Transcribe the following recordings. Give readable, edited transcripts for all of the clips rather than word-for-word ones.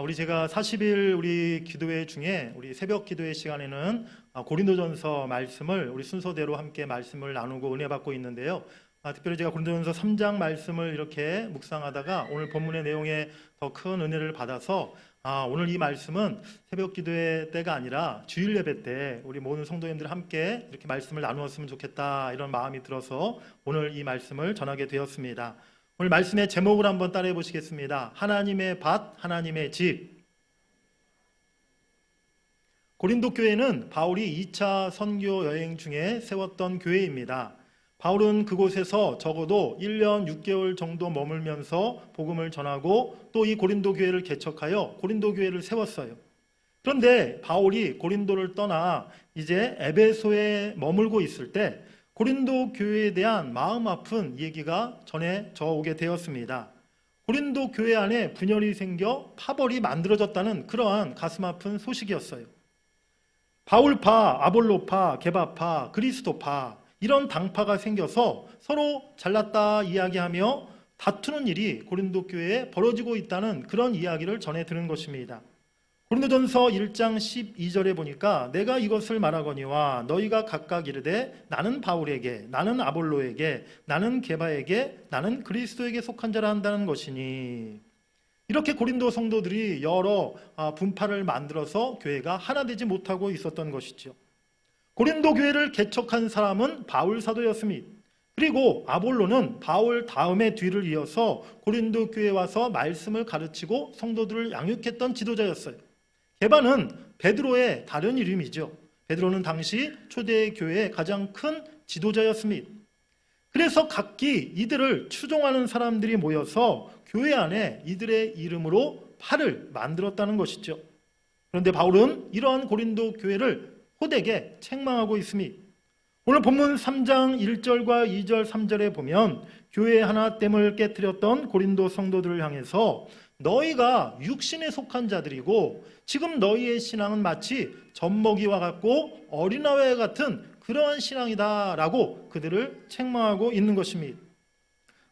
우리 제가 40일 우리 기도회 중에 우리 새벽 기도회 시간에는 고린도전서 말씀을 우리 순서대로 함께 말씀을 나누고 은혜 받고 있는데요. 특별히 제가 고린도전서 3장 말씀을 이렇게 묵상하다가 오늘 본문의 내용에 더 큰 은혜를 받아서 오늘 이 말씀은 새벽 기도회 때가 아니라 주일 예배 때 우리 모든 성도님들 함께 이렇게 말씀을 나누었으면 좋겠다, 이런 마음이 들어서 오늘 이 말씀을 전하게 되었습니다. 오늘 말씀의 제목을 한번 따라해 보시겠습니다. 하나님의 밭, 하나님의 집. 고린도 교회는 바울이 2차 선교 여행 중에 세웠던 교회입니다. 바울은 그곳에서 적어도 1년 6개월 정도 머물면서 복음을 전하고 또 이 고린도 교회를 개척하여 고린도 교회를 세웠어요. 그런데 바울이 고린도를 떠나 이제 에베소에 머물고 있을 때 고린도 교회에 대한 마음 아픈 얘기가 전해져 오게 되었습니다. 고린도 교회 안에 분열이 생겨 파벌이 만들어졌다는 그러한 가슴 아픈 소식이었어요. 바울파, 아볼로파, 게바파, 그리스도파, 이런 당파가 생겨서 서로 잘났다 이야기하며 다투는 일이 고린도 교회에 벌어지고 있다는 그런 이야기를 전해 들은 것입니다. 고린도전서 1장 12절에 보니까 내가 이것을 말하거니와 너희가 각각 이르되 나는 바울에게, 나는 아볼로에게, 나는 게바에게, 나는 그리스도에게 속한 자라 한다는 것이니, 이렇게 고린도 성도들이 여러 분파를 만들어서 교회가 하나 되지 못하고 있었던 것이죠. 고린도 교회를 개척한 사람은 바울 사도였습니다. 그리고 아볼로는 바울 다음에 뒤를 이어서 고린도 교회에 와서 말씀을 가르치고 성도들을 양육했던 지도자였어요. 게바는 베드로의 다른 이름이죠. 베드로는 당시 초대 교회의 가장 큰 지도자였습니다. 그래서 각기 이들을 추종하는 사람들이 모여서 교회 안에 이들의 이름으로 팔을 만들었다는 것이죠. 그런데 바울은 이러한 고린도 교회를 호되게 책망하고 있습니다. 오늘 본문 3장 1절과 2절 3절에 보면 교회 하나됨을 깨뜨렸던 고린도 성도들을 향해서 너희가 육신에 속한 자들이고 지금 너희의 신앙은 마치 젖먹이와 같고 어린아이와 같은 그러한 신앙이다라고 그들을 책망하고 있는 것입니다.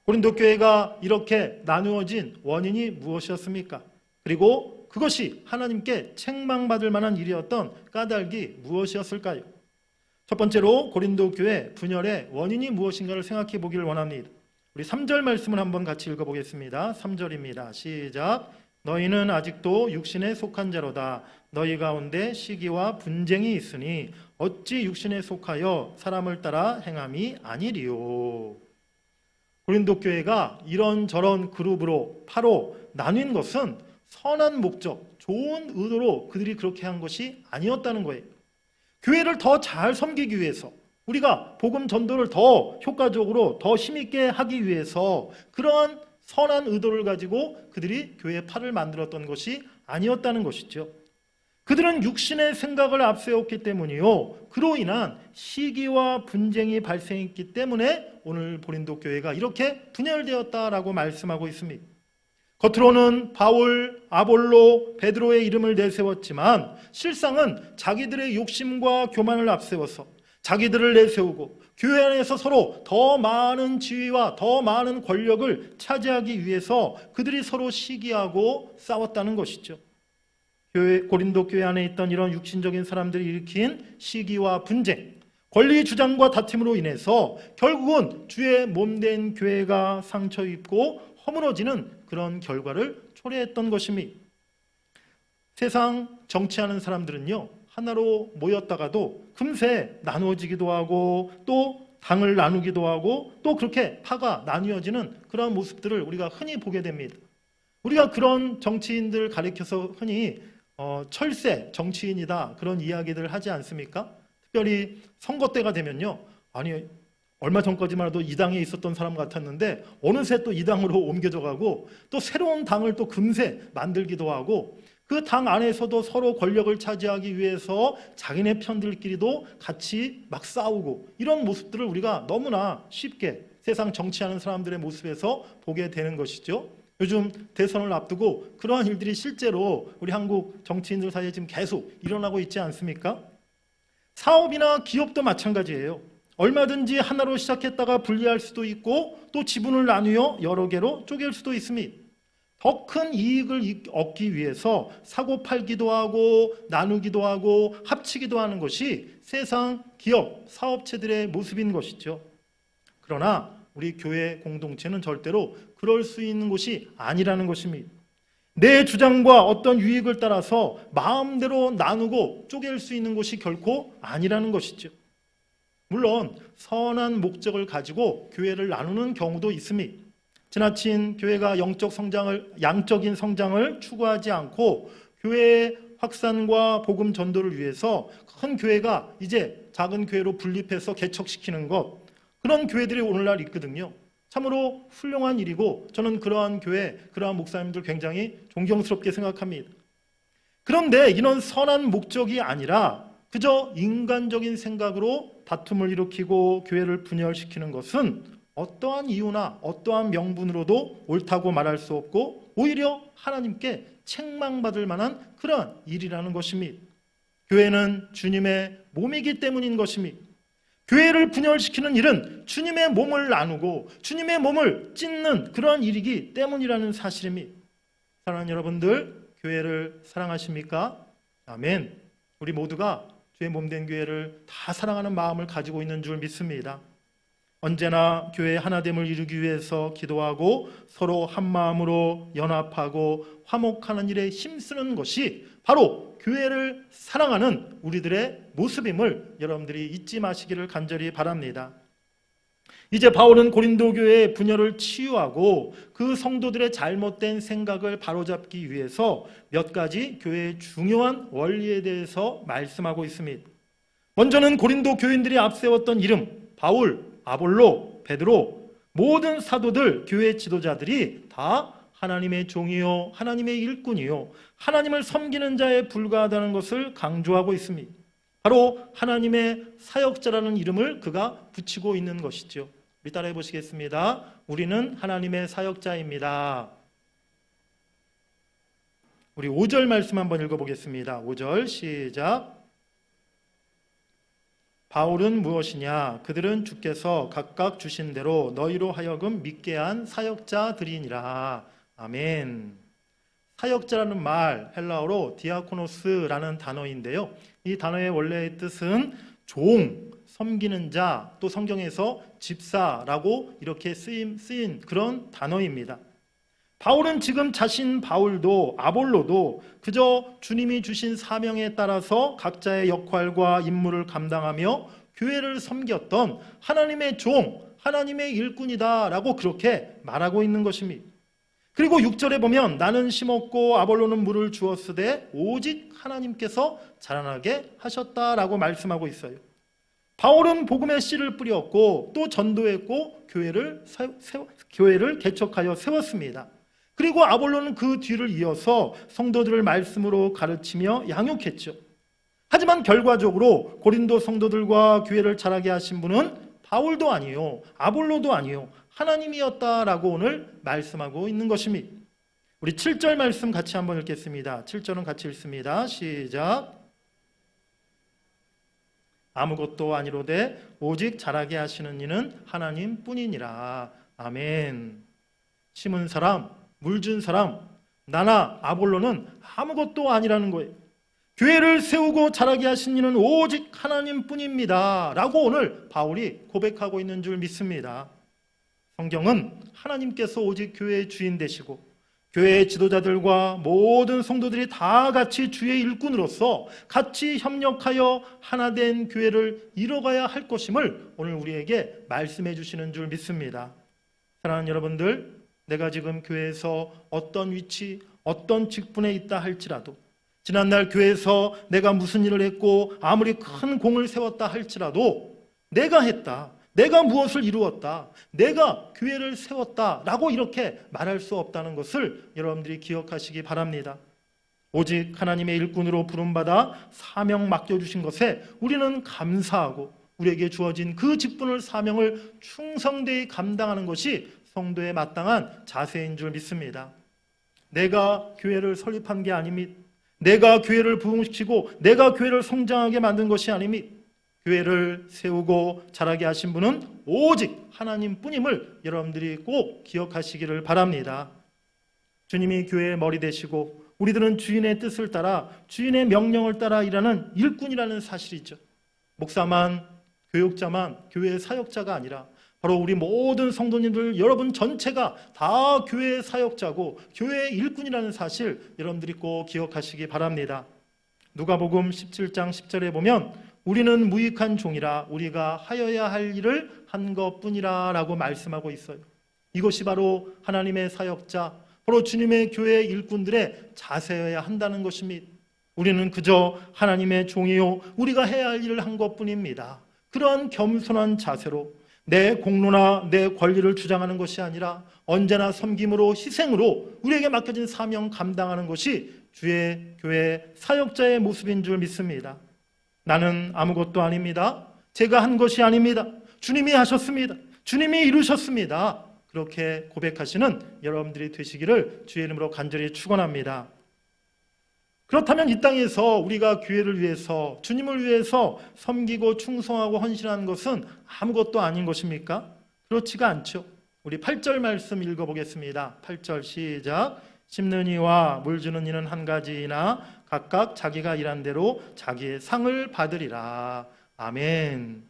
고린도 교회가 이렇게 나누어진 원인이 무엇이었습니까? 그리고 그것이 하나님께 책망받을 만한 일이었던 까닭이 무엇이었을까요? 첫 번째로 고린도 교회 분열의 원인이 무엇인가를 생각해 보기를 원합니다. 우리 3절 말씀을 한번 같이 읽어보겠습니다. 3절입니다. 시작. 너희는 아직도 육신에 속한 자로다. 너희 가운데 시기와 분쟁이 있으니 어찌 육신에 속하여 사람을 따라 행함이 아니리요. 고린도 교회가 이런저런 그룹으로 파로 나뉜 것은 선한 목적, 좋은 의도로 그들이 그렇게 한 것이 아니었다는 거예요. 교회를 더 잘 섬기기 위해서, 우리가 복음 전도를 더 효과적으로 더 힘있게 하기 위해서 그러한 선한 의도를 가지고 그들이 교회의 팔을 만들었던 것이 아니었다는 것이죠. 그들은 육신의 생각을 앞세웠기 때문이요, 그로 인한 시기와 분쟁이 발생했기 때문에 오늘 고린도 교회가 이렇게 분열되었다라고 말씀하고 있습니다. 겉으로는 바울, 아볼로, 베드로의 이름을 내세웠지만 실상은 자기들의 욕심과 교만을 앞세워서 자기들을 내세우고 교회 안에서 서로 더 많은 지위와 더 많은 권력을 차지하기 위해서 그들이 서로 시기하고 싸웠다는 것이죠. 고린도 교회 안에 있던 이런 육신적인 사람들이 일으킨 시기와 분쟁, 권리 주장과 다툼으로 인해서 결국은 주의 몸된 교회가 상처 입고 허물어지는 그런 결과를 초래했던 것입니다. 세상 정치하는 사람들은요, 하나로 모였다가도 금세 나누어지기도 하고 또 당을 나누기도 하고 또 그렇게 파가 나뉘어지는 그런 모습들을 우리가 흔히 보게 됩니다. 우리가 그런 정치인들 가리켜서 흔히 철새 정치인이다 그런 이야기들을 하지 않습니까? 특별히 선거 때가 되면요, 아니 얼마 전까지만 해도 이 당에 있었던 사람 같았는데 어느새 또 이 당으로 옮겨져 가고 또 새로운 당을 또 금세 만들기도 하고 그 당 안에서도 서로 권력을 차지하기 위해서 자기네 편들끼리도 같이 막 싸우고, 이런 모습들을 우리가 너무나 쉽게 세상 정치하는 사람들의 모습에서 보게 되는 것이죠. 요즘 대선을 앞두고 그러한 일들이 실제로 우리 한국 정치인들 사이에 지금 계속 일어나고 있지 않습니까? 사업이나 기업도 마찬가지예요. 얼마든지 하나로 시작했다가 분리할 수도 있고 또 지분을 나누어 여러 개로 쪼갤 수도 있습니다. 더 큰 이익을 얻기 위해서 사고 팔기도 하고 나누기도 하고 합치기도 하는 것이 세상 기업, 사업체들의 모습인 것이죠. 그러나 우리 교회 공동체는 절대로 그럴 수 있는 곳이 아니라는 것입니다. 내 주장과 어떤 유익을 따라서 마음대로 나누고 쪼갤 수 있는 곳이 결코 아니라는 것이죠. 물론 선한 목적을 가지고 교회를 나누는 경우도 있습니다. 지나친 교회가 양적인 성장을 추구하지 않고 교회의 확산과 복음 전도를 위해서 큰 교회가 이제 작은 교회로 분립해서 개척시키는 것, 그런 교회들이 오늘날 있거든요. 참으로 훌륭한 일이고 저는 그러한 교회, 그러한 목사님들 굉장히 존경스럽게 생각합니다. 그런데 이런 선한 목적이 아니라 그저 인간적인 생각으로 다툼을 일으키고 교회를 분열시키는 것은 어떠한 이유나 어떠한 명분으로도 옳다고 말할 수 없고 오히려 하나님께 책망받을 만한 그러한 일이라는 것입니다. 교회는 주님의 몸이기 때문인 것입니다. 교회를 분열시키는 일은 주님의 몸을 나누고 주님의 몸을 찢는 그러한 일이기 때문이라는 사실입니다. 사랑하는 여러분들, 교회를 사랑하십니까? 아멘. 우리 모두가 주의 몸된 교회를 다 사랑하는 마음을 가지고 있는 줄 믿습니다. 언제나 교회의 하나됨을 이루기 위해서 기도하고 서로 한 마음으로 연합하고 화목하는 일에 힘쓰는 것이 바로 교회를 사랑하는 우리들의 모습임을 여러분들이 잊지 마시기를 간절히 바랍니다. 이제 바울은 고린도 교회의 분열을 치유하고 그 성도들의 잘못된 생각을 바로잡기 위해서 몇 가지 교회의 중요한 원리에 대해서 말씀하고 있습니다. 먼저는 고린도 교인들이 앞세웠던 이름, 바울, 아볼로, 베드로, 모든 사도들, 교회 지도자들이 다 하나님의 종이요, 하나님의 일꾼이요, 하나님을 섬기는 자에 불과하다는 것을 강조하고 있습니다. 바로 하나님의 사역자라는 이름을 그가 붙이고 있는 것이죠. 우리 따라해 보시겠습니다. 우리는 하나님의 사역자입니다. 우리 5절 말씀 한번 읽어보겠습니다. 5절 시작. 바울은 무엇이냐? 그들은 주께서 각각 주신 대로 너희로 하여금 믿게 한 사역자들이니라. 아멘. 사역자라는 말, 헬라어로 디아코노스라는 단어인데요. 이 단어의 원래의 뜻은 종, 섬기는 자, 또 성경에서 집사라고 이렇게 쓰인 그런 단어입니다. 바울은 지금 자신 바울도 아볼로도 그저 주님이 주신 사명에 따라서 각자의 역할과 임무를 감당하며 교회를 섬겼던 하나님의 종, 하나님의 일꾼이다라고 그렇게 말하고 있는 것입니다. 그리고 6절에 보면 나는 심었고 아볼로는 물을 주었으되 오직 하나님께서 자라나게 하셨다라고 말씀하고 있어요. 바울은 복음의 씨를 뿌렸고 또 전도했고 교회를 개척하여 세웠습니다. 그리고 아볼로는 그 뒤를 이어서 성도들을 말씀으로 가르치며 양육했죠. 하지만 결과적으로 고린도 성도들과 교회를 자라게 하신 분은 바울도 아니요, 아볼로도 아니요, 하나님이었다라고 오늘 말씀하고 있는 것입니다. 우리 7절 말씀 같이 한번 읽겠습니다. 7절은 같이 읽습니다. 시작. 아무것도 아니로되 오직 자라게 하시는 이는 하나님 뿐이니라. 아멘. 심은 사람, 물 준 사람, 나나 아볼로는 아무것도 아니라는 거예요. 교회를 세우고 자라게 하신 이는 오직 하나님 뿐입니다 라고 오늘 바울이 고백하고 있는 줄 믿습니다. 성경은 하나님께서 오직 교회의 주인 되시고 교회의 지도자들과 모든 성도들이 다 같이 주의 일꾼으로서 같이 협력하여 하나된 교회를 이뤄가야 할 것임을 오늘 우리에게 말씀해 주시는 줄 믿습니다. 사랑하는 여러분들, 내가 지금 교회에서 어떤 위치, 어떤 직분에 있다 할지라도, 지난날 교회에서 내가 무슨 일을 했고 아무리 큰 공을 세웠다 할지라도 내가 했다, 내가 무엇을 이루었다, 내가 교회를 세웠다라고 이렇게 말할 수 없다는 것을 여러분들이 기억하시기 바랍니다. 오직 하나님의 일꾼으로 부름받아 사명 맡겨주신 것에 우리는 감사하고 우리에게 주어진 그 직분을, 사명을 충성되이 감당하는 것이 성도의 마땅한 자세인 줄 믿습니다. 내가 교회를 설립한 게 아닙니다. 내가 교회를 부흥시키고 내가 교회를 성장하게 만든 것이 아닙니다. 교회를 세우고 자라게 하신 분은 오직 하나님뿐임을 여러분들이 꼭 기억하시기를 바랍니다. 주님이 교회의 머리 되시고 우리들은 주인의 뜻을 따라 주인의 명령을 따라 일하는 일꾼이라는 사실이죠. 목사만, 교육자만, 교회의 사역자가 아니라 바로 우리 모든 성도님들 여러분 전체가 다 교회의 사역자고 교회의 일꾼이라는 사실 여러분들이 꼭 기억하시기 바랍니다. 누가복음 17장 10절에 보면 우리는 무익한 종이라 우리가 하여야 할 일을 한 것뿐이라 라고 말씀하고 있어요. 이것이 바로 하나님의 사역자, 바로 주님의 교회 일꾼들의 자세여야 한다는 것입니다. 우리는 그저 하나님의 종이요 우리가 해야 할 일을 한 것뿐입니다. 그러한 겸손한 자세로 내 공로나 내 권리를 주장하는 것이 아니라 언제나 섬김으로 희생으로 우리에게 맡겨진 사명 감당하는 것이 주의 교회 사역자의 모습인 줄 믿습니다. 나는 아무것도 아닙니다. 제가 한 것이 아닙니다. 주님이 하셨습니다. 주님이 이루셨습니다. 그렇게 고백하시는 여러분들이 되시기를 주의 이름으로 간절히 축원합니다. 그렇다면 이 땅에서 우리가 교회를 위해서 주님을 위해서 섬기고 충성하고 헌신하는 것은 아무것도 아닌 것입니까? 그렇지가 않죠. 우리 8절 말씀 읽어보겠습니다. 8절 시작. 심는 이와 물 주는 이는 한 가지이나 각각 자기가 일한 대로 자기의 상을 받으리라. 아멘.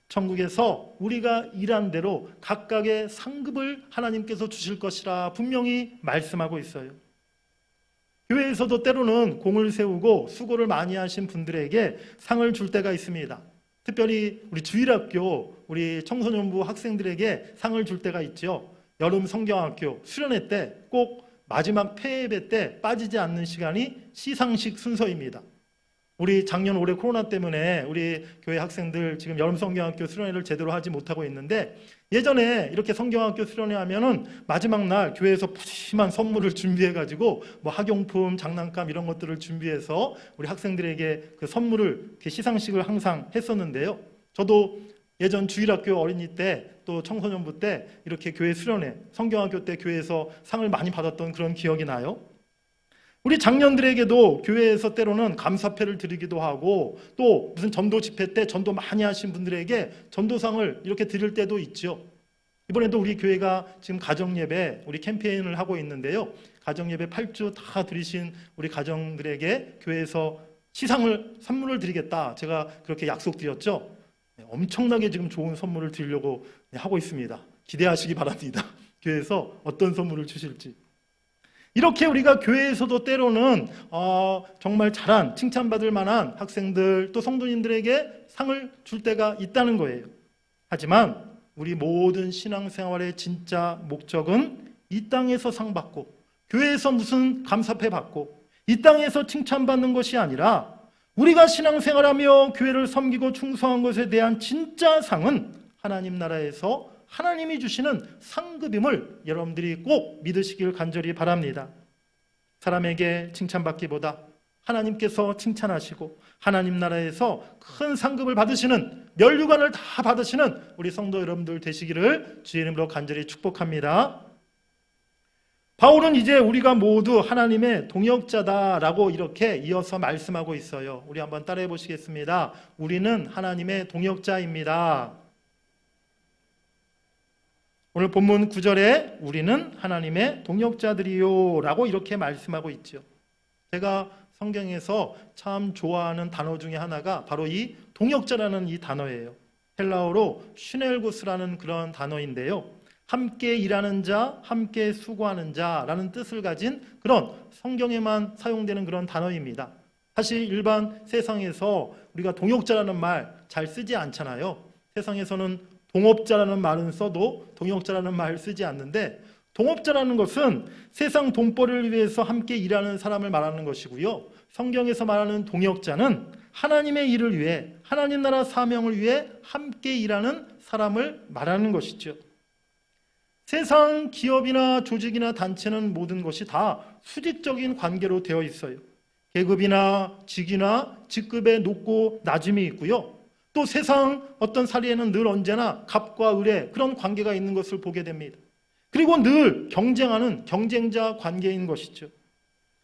천국에서 우리가 일한 대로 각각의 상급을 하나님께서 주실 것이라 분명히 말씀하고 있어요. 교회에서도 때로는 공을 세우고 수고를 많이 하신 분들에게 상을 줄 때가 있습니다. 특별히 우리 주일학교 우리 청소년부 학생들에게 상을 줄 때가 있죠. 여름 성경학교 수련회 때 꼭 마지막 폐예배 때 빠지지 않는 시간이 시상식 순서입니다. 우리 작년 올해 코로나 때문에 우리 교회 학생들 지금 여름 성경학교 수련회를 제대로 하지 못하고 있는데 예전에 이렇게 성경학교 수련회 하면은 마지막 날 교회에서 푸짐한 선물을 준비해가지고 뭐 학용품, 장난감 이런 것들을 준비해서 우리 학생들에게 그 선물을 이렇게 시상식을 항상 했었는데요. 저도 예전 주일학교 어린이 때 또 청소년부 때 이렇게 교회 수련회, 성경학교 때 교회에서 상을 많이 받았던 그런 기억이 나요. 우리 장년들에게도 교회에서 때로는 감사패를 드리기도 하고 또 무슨 전도 집회 때 전도 많이 하신 분들에게 전도상을 이렇게 드릴 때도 있죠. 이번에도 우리 교회가 지금 가정예배 우리 캠페인을 하고 있는데요. 가정예배 8주 다 드리신 우리 가정들에게 교회에서 선물을 드리겠다. 제가 그렇게 약속드렸죠. 엄청나게 지금 좋은 선물을 드리려고 하고 있습니다. 기대하시기 바랍니다. 교회에서 어떤 선물을 주실지. 이렇게 우리가 교회에서도 때로는 정말 잘한 칭찬받을 만한 학생들 또 성도님들에게 상을 줄 때가 있다는 거예요. 하지만 우리 모든 신앙생활의 진짜 목적은 이 땅에서 상 받고 교회에서 무슨 감사패 받고 이 땅에서 칭찬받는 것이 아니라 우리가 신앙생활하며 교회를 섬기고 충성한 것에 대한 진짜 상은 하나님 나라에서 하나님이 주시는 상급임을 여러분들이 꼭 믿으시길 간절히 바랍니다. 사람에게 칭찬받기보다 하나님께서 칭찬하시고 하나님 나라에서 큰 상급을 받으시는 면류관을 다 받으시는 우리 성도 여러분들 되시기를 주의 이름으로 간절히 축복합니다. 바울은 이제 우리가 모두 하나님의 동역자다라고 이렇게 이어서 말씀하고 있어요. 우리 한번 따라해 보시겠습니다. 우리는 하나님의 동역자입니다. 오늘 본문 9절에 우리는 하나님의 동역자들이요 라고 이렇게 말씀하고 있죠. 제가 성경에서 참 좋아하는 단어 중에 하나가 바로 이 동역자라는 이 단어예요. 헬라어로 슈넬구스라는 그런 단어인데요. 함께 일하는 자, 함께 수고하는 자라는 뜻을 가진 그런 성경에만 사용되는 그런 단어입니다. 사실 일반 세상에서 우리가 동역자라는 말 잘 쓰지 않잖아요. 세상에서는 동업자라는 말은 써도 동역자라는 말을 쓰지 않는데 동업자라는 것은 세상 돈벌이를 위해서 함께 일하는 사람을 말하는 것이고요. 성경에서 말하는 동역자는 하나님의 일을 위해 하나님 나라 사명을 위해 함께 일하는 사람을 말하는 것이죠. 세상 기업이나 조직이나 단체는 모든 것이 다 수직적인 관계로 되어 있어요. 계급이나 직이나 직급의 높고 낮음이 있고요. 또 세상 어떤 사리에는 늘 언제나 갑과 을의 그런 관계가 있는 것을 보게 됩니다. 그리고 늘 경쟁하는 경쟁자 관계인 것이죠.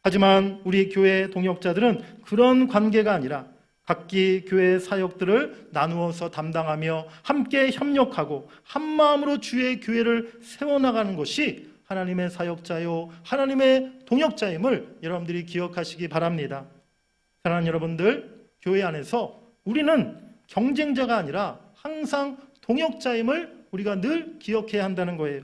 하지만 우리 교회 동역자들은 그런 관계가 아니라 각기 교회 사역들을 나누어서 담당하며 함께 협력하고 한마음으로 주의 교회를 세워나가는 것이 하나님의 사역자요, 하나님의 동역자임을 여러분들이 기억하시기 바랍니다. 사랑하는 여러분들, 교회 안에서 우리는 경쟁자가 아니라 항상 동역자임을 우리가 늘 기억해야 한다는 거예요.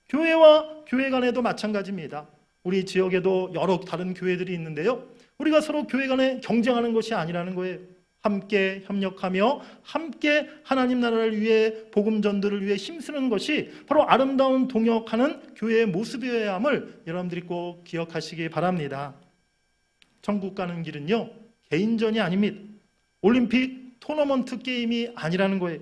교회와 교회 간에도 마찬가지입니다. 우리 지역에도 여러 다른 교회들이 있는데요, 우리가 서로 교회 간에 경쟁하는 것이 아니라는 거예요. 함께 협력하며 함께 하나님 나라를 위해, 복음 전도를 위해 힘쓰는 것이 바로 아름다운 동역하는 교회의 모습이어야 함을 여러분들이 꼭 기억하시기 바랍니다. 천국 가는 길은요, 개인전이 아닙니다. 올림픽 토너먼트 게임이 아니라는 거예요.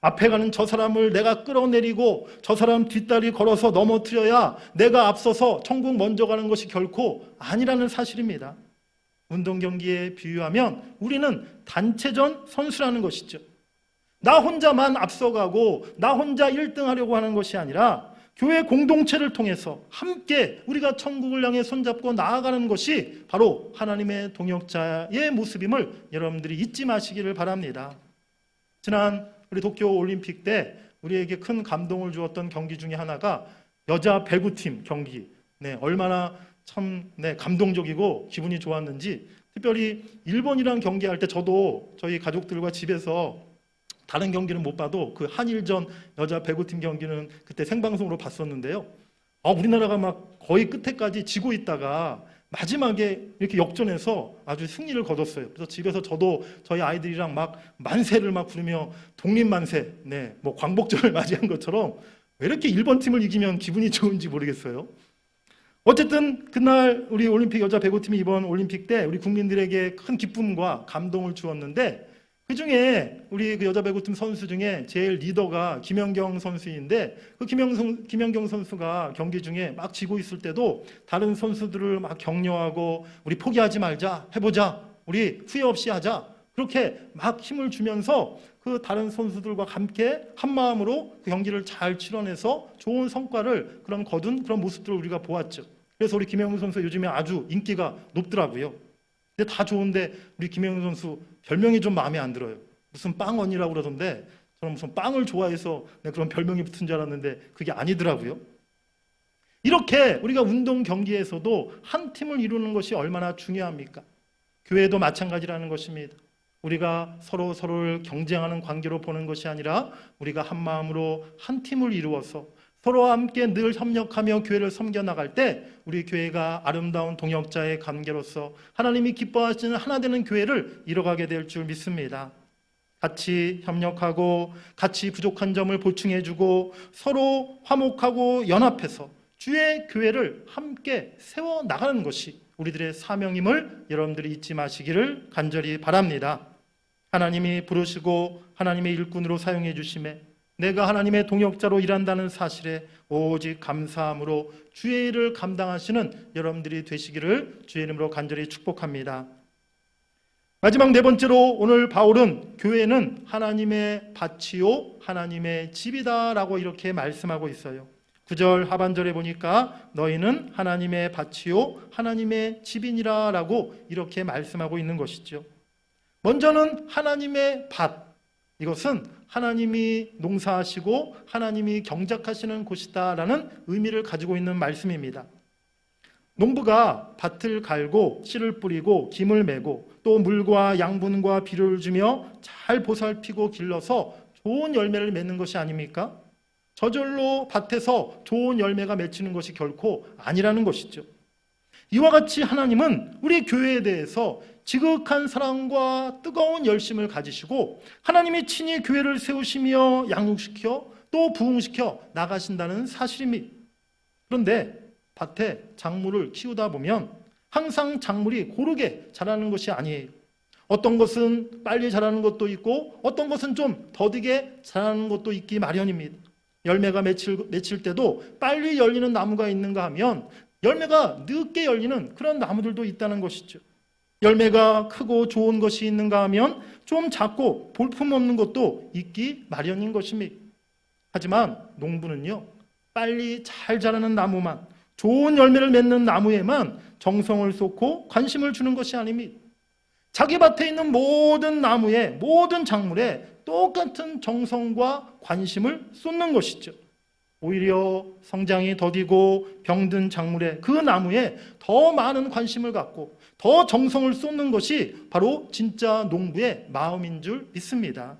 앞에 가는 저 사람을 내가 끌어내리고 저 사람 뒷다리 걸어서 넘어뜨려야 내가 앞서서 천국 먼저 가는 것이 결코 아니라는 사실입니다. 운동 경기에 비유하면 우리는 단체전 선수라는 것이죠. 나 혼자만 앞서가고 나 혼자 1등 하려고 하는 것이 아니라 교회 공동체를 통해서 함께 우리가 천국을 향해 손잡고 나아가는 것이 바로 하나님의 동역자의 모습임을 여러분들이 잊지 마시기를 바랍니다. 지난 우리 도쿄 올림픽 때 우리에게 큰 감동을 주었던 경기 중에 하나가 여자 배구팀 경기. 얼마나 참 감동적이고 기분이 좋았는지, 특별히 일본이랑 경기할 때 저도 저희 가족들과 집에서 다른 경기는 못 봐도 그 한일전 여자 배구팀 경기는 그때 생방송으로 봤었는데요. 우리나라가 막 거의 끝에까지 지고 있다가 마지막에 이렇게 역전해서 아주 승리를 거뒀어요. 그래서 집에서 저도 저희 아이들이랑 막 만세를 막 부르며 독립만세, 뭐 광복절을 맞이한 것처럼 왜 이렇게 일본 팀을 이기면 기분이 좋은지 모르겠어요. 어쨌든 그날 우리 올림픽 여자 배구팀이 이번 올림픽 때 우리 국민들에게 큰 기쁨과 감동을 주었는데, 그 중에 우리 그 여자 배구팀 선수 중에 제일 리더가 김연경 선수인데, 그 김연경 선수가 경기 중에 막 지고 있을 때도 다른 선수들을 막 격려하고 우리 포기하지 말자, 해보자, 우리 후회 없이 하자, 그렇게 막 힘을 주면서 그 다른 선수들과 함께 한 마음으로 그 경기를 잘 치러내서 좋은 성과를 거둔 그런 모습들을 우리가 보았죠. 그래서 우리 김연경 선수 요즘에 아주 인기가 높더라고요. 근데 다 좋은데 우리 김연경 선수 별명이 좀 마음에 안 들어요. 무슨 빵언이라고 그러던데, 저는 무슨 빵을 좋아해서 그런 별명이 붙은 줄 알았는데 그게 아니더라고요. 이렇게 우리가 운동 경기에서도 한 팀을 이루는 것이 얼마나 중요합니까? 교회도 마찬가지라는 것입니다. 우리가 서로를 경쟁하는 관계로 보는 것이 아니라 우리가 한 마음으로 한 팀을 이루어서 서로와 함께 늘 협력하며 교회를 섬겨나갈 때 우리 교회가 아름다운 동역자의 관계로서 하나님이 기뻐하시는 하나 되는 교회를 이뤄가게 될 줄 믿습니다. 같이 협력하고 같이 부족한 점을 보충해주고 서로 화목하고 연합해서 주의 교회를 함께 세워나가는 것이 우리들의 사명임을 여러분들이 잊지 마시기를 간절히 바랍니다. 하나님이 부르시고 하나님의 일꾼으로 사용해 주심에 내가 하나님의 동역자로 일한다는 사실에 오직 감사함으로 주의 일을 감당하시는 여러분들이 되시기를 주의 이름으로 간절히 축복합니다. 마지막 네 번째로 오늘 바울은 교회는 하나님의 밭이요 하나님의 집이다라고 이렇게 말씀하고 있어요. 9절 하반절에 보니까 너희는 하나님의 밭이요 하나님의 집이니라 라고 이렇게 말씀하고 있는 것이죠. 먼저는 하나님의 밭, 이것은 하나님이 농사하시고 하나님이 경작하시는 곳이다라는 의미를 가지고 있는 말씀입니다. 농부가 밭을 갈고 씨를 뿌리고 김을 매고 또 물과 양분과 비료를 주며 잘 보살피고 길러서 좋은 열매를 맺는 것이 아닙니까? 저절로 밭에서 좋은 열매가 맺히는 것이 결코 아니라는 것이죠. 이와 같이 하나님은 우리 교회에 대해서 지극한 사랑과 뜨거운 열심을 가지시고 하나님이 친히 교회를 세우시며 양육시켜 또 부흥시켜 나가신다는 사실입니다. 그런데 밭에 작물을 키우다 보면 항상 작물이 고르게 자라는 것이 아니에요. 어떤 것은 빨리 자라는 것도 있고 어떤 것은 좀 더디게 자라는 것도 있기 마련입니다. 열매가 맺힐 때도 빨리 열리는 나무가 있는가 하면 열매가 늦게 열리는 그런 나무들도 있다는 것이죠. 열매가 크고 좋은 것이 있는가 하면 좀 작고 볼품없는 것도 있기 마련인 것입니다. 하지만 농부는요, 빨리 잘 자라는 나무만, 좋은 열매를 맺는 나무에만 정성을 쏟고 관심을 주는 것이 아닙니다. 자기 밭에 있는 모든 나무에, 모든 작물에 똑같은 정성과 관심을 쏟는 것이죠. 오히려 성장이 더디고 병든 작물에 그 나무에 더 많은 관심을 갖고 더 정성을 쏟는 것이 바로 진짜 농부의 마음인 줄 믿습니다.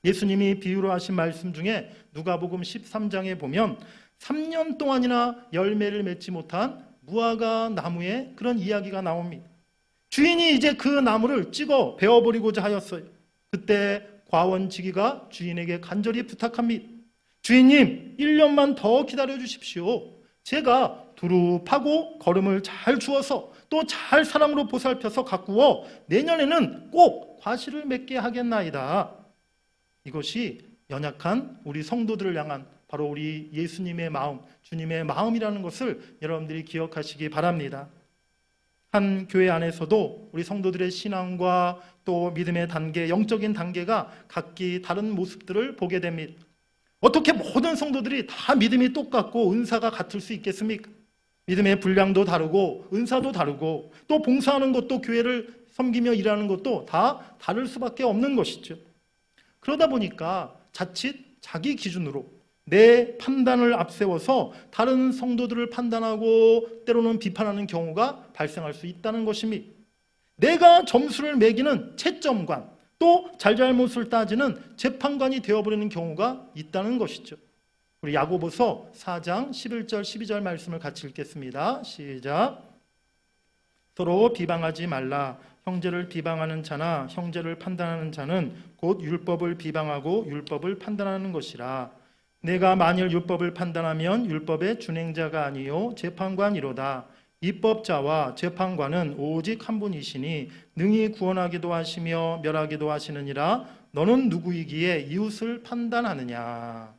예수님이 비유로 하신 말씀 중에 누가복음 13장에 보면 3년 동안이나 열매를 맺지 못한 무화과 나무의 그런 이야기가 나옵니다. 주인이 이제 그 나무를 찍어 베어버리고자 하였어요. 그때 과원지기가 주인에게 간절히 부탁합니다. 주인님, 1년만 더 기다려 주십시오. 제가 두릅하고 거름을 잘 주어서 또 잘 사랑으로 보살펴서 가꾸어 내년에는 꼭 과실을 맺게 하겠나이다. 이것이 연약한 우리 성도들을 향한 바로 우리 예수님의 마음, 주님의 마음이라는 것을 여러분들이 기억하시기 바랍니다. 한 교회 안에서도 우리 성도들의 신앙과 또 믿음의 단계, 영적인 단계가 각기 다른 모습들을 보게 됩니다. 어떻게 모든 성도들이 다 믿음이 똑같고 은사가 같을 수 있겠습니까? 믿음의 분량도 다르고 은사도 다르고 또 봉사하는 것도 교회를 섬기며 일하는 것도 다 다를 수밖에 없는 것이죠. 그러다 보니까 자칫 자기 기준으로 내 판단을 앞세워서 다른 성도들을 판단하고 때로는 비판하는 경우가 발생할 수 있다는 것입니다. 내가 점수를 매기는 채점관, 또 잘잘못을 따지는 재판관이 되어버리는 경우가 있다는 것이죠. 우리 야고보서 4장 11절 12절 말씀을 같이 읽겠습니다. 시작. 서로 비방하지 말라. 형제를 비방하는 자나 형제를 판단하는 자는 곧 율법을 비방하고 율법을 판단하는 것이라. 내가 만일 율법을 판단하면 율법의 준행자가 아니요 재판관이로다. 입법자와 재판관은 오직 한 분이시니 능히 구원하기도 하시며 멸하기도 하시느니라. 너는 누구이기에 이웃을 판단하느냐.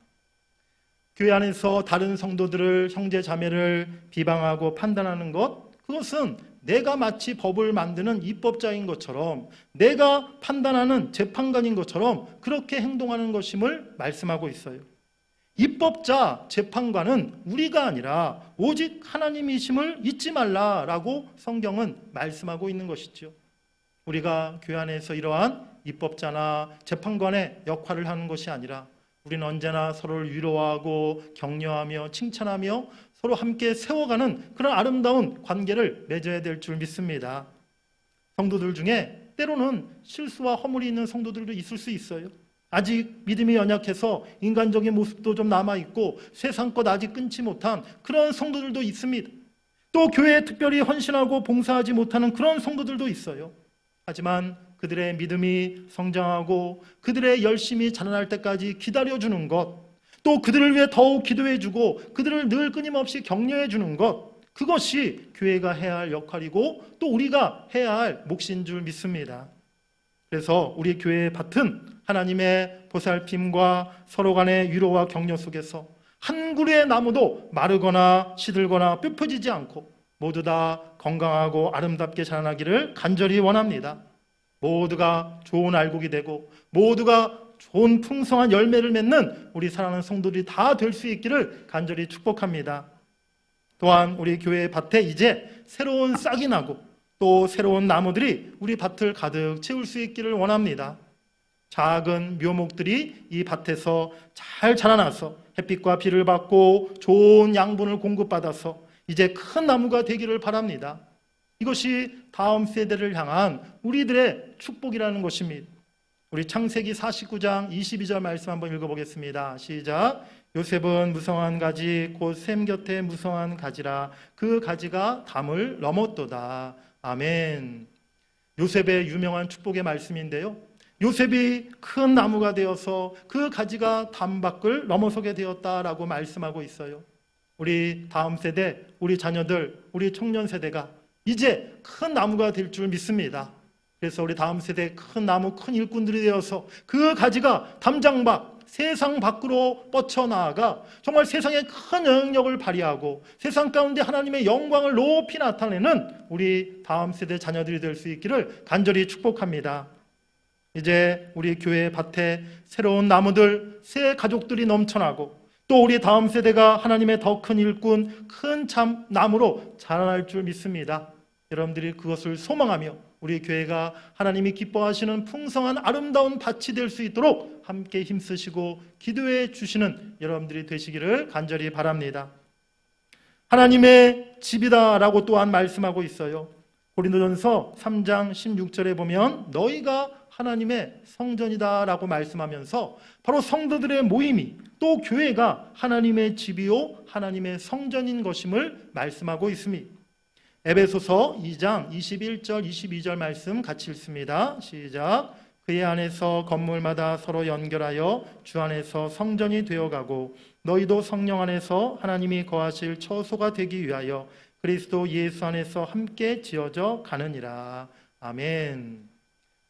교회 안에서 다른 성도들을, 형제 자매를 비방하고 판단하는 것, 그것은 내가 마치 법을 만드는 입법자인 것처럼, 내가 판단하는 재판관인 것처럼 그렇게 행동하는 것임을 말씀하고 있어요. 입법자, 재판관은 우리가 아니라 오직 하나님이심을 잊지 말라라고 성경은 말씀하고 있는 것이죠. 우리가 교회 안에서 이러한 입법자나 재판관의 역할을 하는 것이 아니라 우리는 언제나 서로를 위로하고 격려하며 칭찬하며 서로 함께 세워가는 그런 아름다운 관계를 맺어야 될 줄 믿습니다. 성도들 중에 때로는 실수와 허물이 있는 성도들도 있을 수 있어요. 아직 믿음이 연약해서 인간적인 모습도 좀 남아있고 세상 것 아직 끊지 못한 그런 성도들도 있습니다. 또 교회에 특별히 헌신하고 봉사하지 못하는 그런 성도들도 있어요. 하지만 그들의 믿음이 성장하고 그들의 열심이 자라날 때까지 기다려주는 것, 또 그들을 위해 더욱 기도해주고 그들을 늘 끊임없이 격려해주는 것, 그것이 교회가 해야 할 역할이고 또 우리가 해야 할 몫인 줄 믿습니다. 그래서 우리 교회의 밭은 하나님의 보살핌과 서로 간의 위로와 격려 속에서 한 그루의 나무도 마르거나 시들거나 뾰펴지지 않고 모두 다 건강하고 아름답게 자라나기를 간절히 원합니다. 모두가 좋은 알곡이 되고 모두가 좋은 풍성한 열매를 맺는 우리 사랑하는 성도들이 다 될 수 있기를 간절히 축복합니다. 또한 우리 교회의 밭에 이제 새로운 싹이 나고 또 새로운 나무들이 우리 밭을 가득 채울 수 있기를 원합니다. 작은 묘목들이 이 밭에서 잘 자라나서 햇빛과 비를 받고 좋은 양분을 공급받아서 이제 큰 나무가 되기를 바랍니다. 이것이 다음 세대를 향한 우리들의 축복이라는 것입니다. 우리 창세기 49장 22절 말씀 한번 읽어보겠습니다. 시작. 요셉은 무성한 가지 곧 샘 곁에 무성한 가지라. 그 가지가 담을 넘었도다. 아멘. 요셉의 유명한 축복의 말씀인데요, 요셉이 큰 나무가 되어서 그 가지가 담 밖을 넘어서게 되었다라고 말씀하고 있어요. 우리 다음 세대, 우리 자녀들, 우리 청년 세대가 이제 큰 나무가 될 줄 믿습니다. 그래서 우리 다음 세대 큰 나무, 큰 일꾼들이 되어서 그 가지가 담장 밖, 세상 밖으로 뻗쳐나아가 정말 세상에 큰 영향력을 발휘하고 세상 가운데 하나님의 영광을 높이 나타내는 우리 다음 세대 자녀들이 될 수 있기를 간절히 축복합니다. 이제 우리 교회 밭에 새로운 나무들, 새 가족들이 넘쳐나고 또 우리 다음 세대가 하나님의 더 큰 일꾼, 큰 참 나무로 자라날 줄 믿습니다. 여러분들이 그것을 소망하며 우리 교회가 하나님이 기뻐하시는 풍성한 아름다운 밭이 될 수 있도록 함께 힘쓰시고 기도해 주시는 여러분들이 되시기를 간절히 바랍니다. 하나님의 집이다라고 또한 말씀하고 있어요. 고린도전서 3장 16절에 보면 너희가 하나님의 성전이다라고 말씀하면서 바로 성도들의 모임이 또 교회가 하나님의 집이요 하나님의 성전인 것임을 말씀하고 있습니다. 에베소서 2장 21절 22절 말씀 같이 읽습니다. 시작. 그의 안에서 건물마다 서로 연결하여 주 안에서 성전이 되어가고 너희도 성령 안에서 하나님이 거하실 처소가 되기 위하여 그리스도 예수 안에서 함께 지어져 가느니라. 아멘.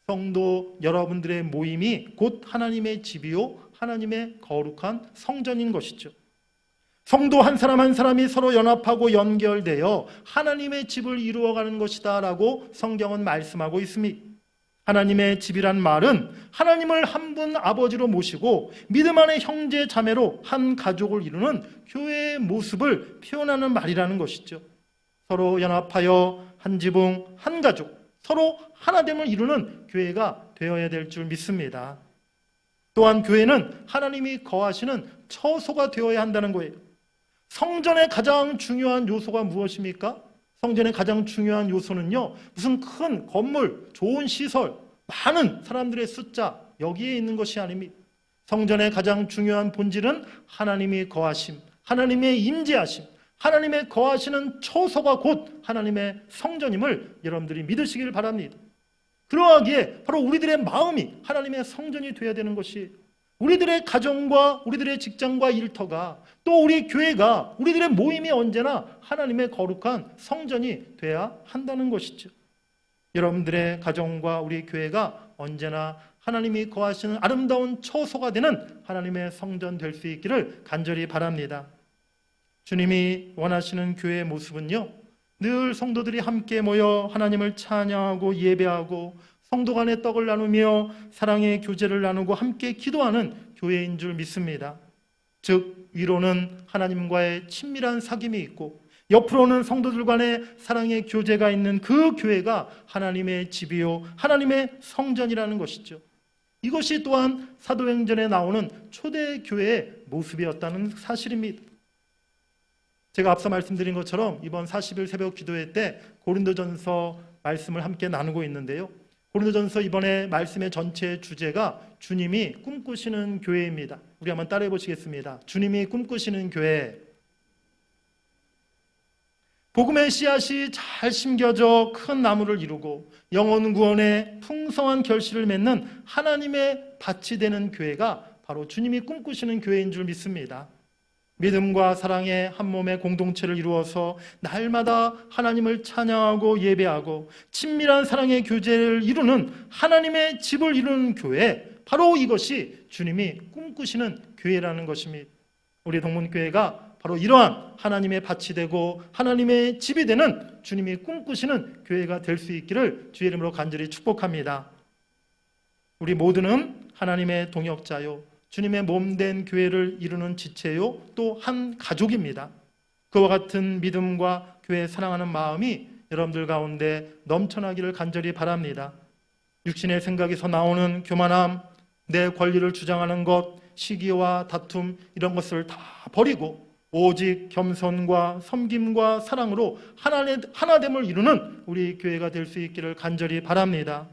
성도 여러분들의 모임이 곧 하나님의 집이요 하나님의 거룩한 성전인 것이죠. 성도 한 사람 한 사람이 서로 연합하고 연결되어 하나님의 집을 이루어가는 것이다 라고 성경은 말씀하고 있습니다. 하나님의 집이란 말은 하나님을 한 분 아버지로 모시고 믿음 안의 형제 자매로 한 가족을 이루는 교회의 모습을 표현하는 말이라는 것이죠. 서로 연합하여 한 지붕 한 가족 서로 하나됨을 이루는 교회가 되어야 될 줄 믿습니다. 또한 교회는 하나님이 거하시는 처소가 되어야 한다는 거예요. 성전의 가장 중요한 요소가 무엇입니까? 성전의 가장 중요한 요소는요, 무슨 큰 건물, 좋은 시설, 많은 사람들의 숫자 여기에 있는 것이 아닙니다. 성전의 가장 중요한 본질은 하나님이 거하심, 하나님의 임재하심, 하나님의 거하시는 처소가 곧 하나님의 성전임을 여러분들이 믿으시길 바랍니다. 그러하기에 바로 우리들의 마음이 하나님의 성전이 되어야 되는 것이, 우리들의 가정과 우리들의 직장과 일터가 또 우리 교회가 우리들의 모임이 언제나 하나님의 거룩한 성전이 돼야 한다는 것이죠. 여러분들의 가정과 우리 교회가 언제나 하나님이 거하시는 아름다운 처소가 되는 하나님의 성전 될 수 있기를 간절히 바랍니다. 주님이 원하시는 교회의 모습은요, 늘 성도들이 함께 모여 하나님을 찬양하고 예배하고 성도 간의 떡을 나누며 사랑의 교제를 나누고 함께 기도하는 교회인 줄 믿습니다. 즉 위로는 하나님과의 친밀한 사귐이 있고 옆으로는 성도들 간의 사랑의 교제가 있는 그 교회가 하나님의 집이요 하나님의 성전이라는 것이죠. 이것이 또한 사도행전에 나오는 초대교회의 모습이었다는 사실입니다. 제가 앞서 말씀드린 것처럼 이번 40일 새벽 기도회 때 고린도전서 말씀을 함께 나누고 있는데요. 고린도전서 이번에 말씀의 전체 주제가 주님이 꿈꾸시는 교회입니다. 우리 한번 따라해 보시겠습니다. 주님이 꿈꾸시는 교회. 복음의 씨앗이 잘 심겨져 큰 나무를 이루고 영혼 구원의 풍성한 결실을 맺는 하나님의 밭이 되는 교회가 바로 주님이 꿈꾸시는 교회인 줄 믿습니다. 믿음과 사랑의 한 몸의 공동체를 이루어서 날마다 하나님을 찬양하고 예배하고 친밀한 사랑의 교제를 이루는 하나님의 집을 이루는 교회, 바로 이것이 주님이 꿈꾸시는 교회라는 것입니다. 우리 동문교회가 바로 이러한 하나님의 밭이 되고 하나님의 집이 되는 주님이 꿈꾸시는 교회가 될 수 있기를 주의 이름으로 간절히 축복합니다. 우리 모두는 하나님의 동역자요 주님의 몸된 교회를 이루는 지체요 또 한 가족입니다. 그와 같은 믿음과 교회 사랑하는 마음이 여러분들 가운데 넘쳐나기를 간절히 바랍니다. 육신의 생각에서 나오는 교만함, 내 권리를 주장하는 것, 시기와 다툼 이런 것을 다 버리고 오직 겸손과 섬김과 사랑으로 하나됨을 이루는 우리 교회가 될 수 있기를 간절히 바랍니다.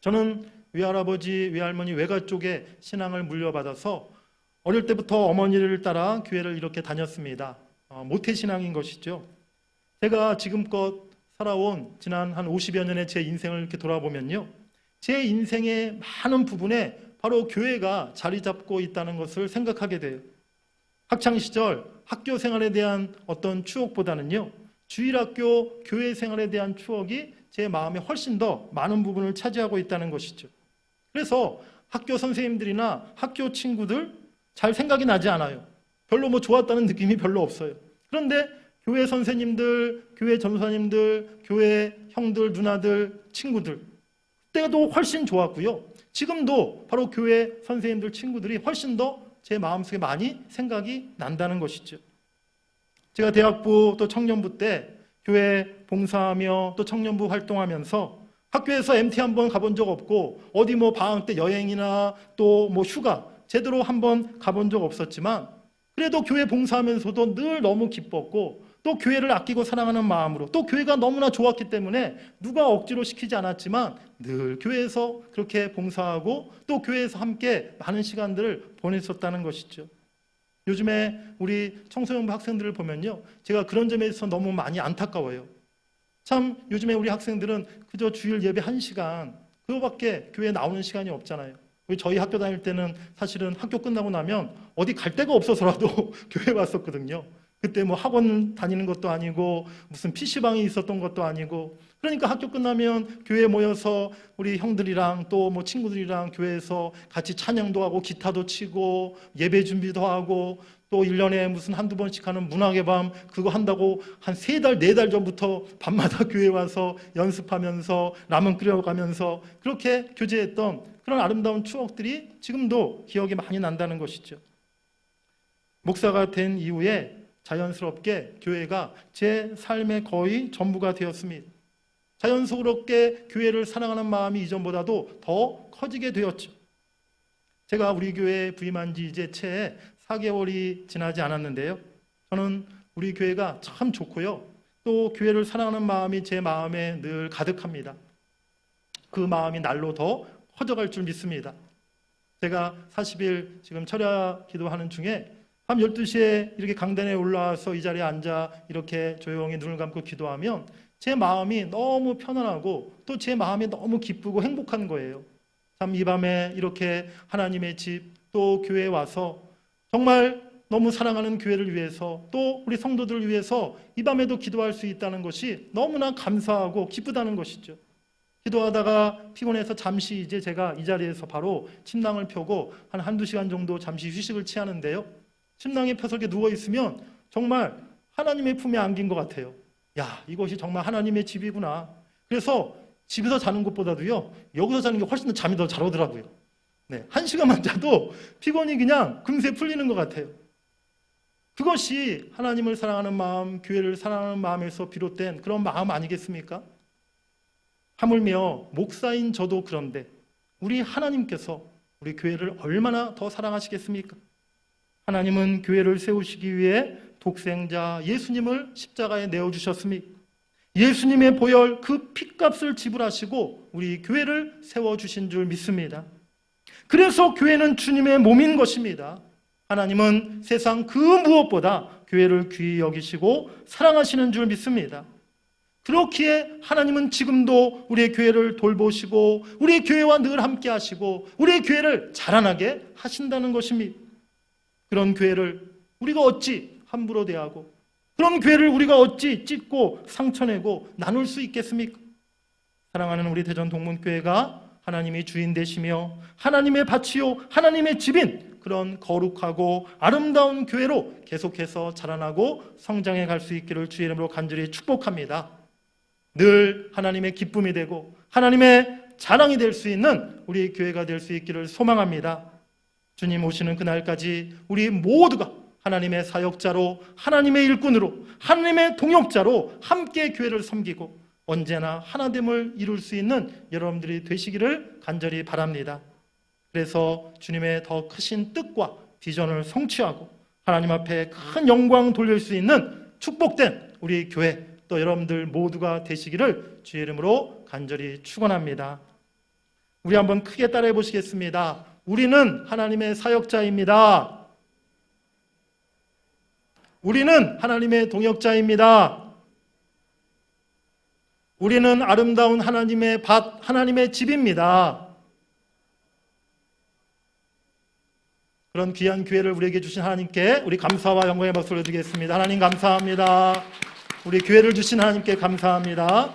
저는 외할아버지, 외할머니, 외가 쪽에 신앙을 물려받아서 어릴 때부터 어머니를 따라 교회를 이렇게 다녔습니다. 모태신앙인 것이죠. 제가 지금껏 살아온 지난 한 50여 년의 제 인생을 이렇게 돌아보면요, 제 인생의 많은 부분에 바로 교회가 자리 잡고 있다는 것을 생각하게 돼요. 학창시절 학교 생활에 대한 어떤 추억보다는요, 주일학교 교회 생활에 대한 추억이 제 마음에 훨씬 더 많은 부분을 차지하고 있다는 것이죠. 그래서 학교 선생님들이나 학교 친구들 잘 생각이 나지 않아요. 별로 좋았다는 느낌이 별로 없어요. 그런데 교회 선생님들, 교회 전사님들, 교회 형들, 누나들, 친구들 그때도 훨씬 좋았고요. 지금도 바로 교회 선생님들, 친구들이 훨씬 더 제 마음속에 많이 생각이 난다는 것이죠. 제가 대학부 또 청년부 때 교회 봉사하며 또 청년부 활동하면서 학교에서 MT 한번 가본 적 없고 어디 뭐 방학 때 여행이나 또 뭐 휴가 제대로 한번 가본 적 없었지만 그래도 교회 봉사하면서도 늘 너무 기뻤고 또 교회를 아끼고 사랑하는 마음으로 또 교회가 너무나 좋았기 때문에 누가 억지로 시키지 않았지만 늘 교회에서 그렇게 봉사하고 또 교회에서 함께 많은 시간들을 보냈었다는 것이죠. 요즘에 우리 청소년부 학생들을 보면요, 제가 그런 점에 있어서 너무 많이 안타까워요. 참 요즘에 우리 학생들은 그저 주일 예배 1시간 그거밖에 교회에 나오는 시간이 없잖아요. 저희 학교 다닐 때는 사실은 학교 끝나고 나면 어디 갈 데가 없어서라도 교회 왔었거든요. 그때 뭐 학원 다니는 것도 아니고 무슨 PC방이 있었던 것도 아니고, 그러니까 학교 끝나면 교회에 모여서 우리 형들이랑 또 뭐 친구들이랑 교회에서 같이 찬양도 하고 기타도 치고 예배 준비도 하고 또 1년에 무슨 한두 번씩 하는 문학의 밤 그거 한다고 한 3달, 4달 전부터 밤마다 교회에 와서 연습하면서 라면 끓여가면서 그렇게 교제했던 그런 아름다운 추억들이 지금도 기억이 많이 난다는 것이죠. 목사가 된 이후에 자연스럽게 교회가 제 삶의 거의 전부가 되었습니다. 자연스럽게 교회를 사랑하는 마음이 이전보다도 더 커지게 되었죠. 제가 우리 교회에 부임한 지 이제 채 4개월이 지나지 않았는데요. 저는 우리 교회가 참 좋고요. 또 교회를 사랑하는 마음이 제 마음에 늘 가득합니다. 그 마음이 날로 더 커져갈 줄 믿습니다. 제가 40일 지금 철야 기도하는 중에 밤 12시에 이렇게 강단에 올라와서 이 자리에 앉아 이렇게 조용히 눈을 감고 기도하면 제 마음이 너무 편안하고 또 제 마음이 너무 기쁘고 행복한 거예요. 참 이 밤에 이렇게 하나님의 집 또 교회에 와서 정말 너무 사랑하는 교회를 위해서 또 우리 성도들을 위해서 이 밤에도 기도할 수 있다는 것이 너무나 감사하고 기쁘다는 것이죠. 기도하다가 피곤해서 잠시 이제 제가 이 자리에서 바로 침낭을 펴고 한두 시간 정도 잠시 휴식을 취하는데요. 침낭에 펴서 이렇게 누워있으면 정말 하나님의 품에 안긴 것 같아요. 야, 이것이 정말 하나님의 집이구나. 그래서 집에서 자는 것보다도요, 여기서 자는 게 훨씬 더 잠이 더 잘 오더라고요. 네, 1시간만 자도 피곤이 그냥 금세 풀리는 것 같아요. 그것이 하나님을 사랑하는 마음, 교회를 사랑하는 마음에서 비롯된 그런 마음 아니겠습니까? 하물며 목사인 저도 그런데 우리 하나님께서 우리 교회를 얼마나 더 사랑하시겠습니까? 하나님은 교회를 세우시기 위해 독생자 예수님을 십자가에 내어주셨습니다. 예수님의 보혈 그 핏값을 지불하시고 우리 교회를 세워주신 줄 믿습니다. 그래서 교회는 주님의 몸인 것입니다. 하나님은 세상 그 무엇보다 교회를 귀히 여기시고 사랑하시는 줄 믿습니다. 그렇기에 하나님은 지금도 우리의 교회를 돌보시고 우리의 교회와 늘 함께 하시고 우리의 교회를 자라나게 하신다는 것입니다. 그런 교회를 우리가 어찌 함부로 대하고 그런 교회를 우리가 어찌 찢고 상처내고 나눌 수 있겠습니까? 사랑하는 우리 대전 동문교회가 하나님이 주인 되시며 하나님의 밭이요 하나님의 집인 그런 거룩하고 아름다운 교회로 계속해서 자라나고 성장해 갈 수 있기를 주의 이름으로 간절히 축복합니다. 늘 하나님의 기쁨이 되고 하나님의 자랑이 될 수 있는 우리 교회가 될 수 있기를 소망합니다. 주님 오시는 그날까지 우리 모두가 하나님의 사역자로 하나님의 일꾼으로 하나님의 동역자로 함께 교회를 섬기고 언제나 하나됨을 이룰 수 있는 여러분들이 되시기를 간절히 바랍니다. 그래서 주님의 더 크신 뜻과 비전을 성취하고 하나님 앞에 큰 영광 돌릴 수 있는 축복된 우리 교회 또 여러분들 모두가 되시기를 주의 이름으로 간절히 축원합니다. 우리 한번 크게 따라해 보시겠습니다. 우리는 하나님의 사역자입니다. 우리는 하나님의 동역자입니다. 우리는 아름다운 하나님의 밭, 하나님의 집입니다. 그런 귀한 기회를 우리에게 주신 하나님께 우리 감사와 영광의 박수를 드리겠습니다. 하나님 감사합니다. 우리 교회를 주신 하나님께 감사합니다.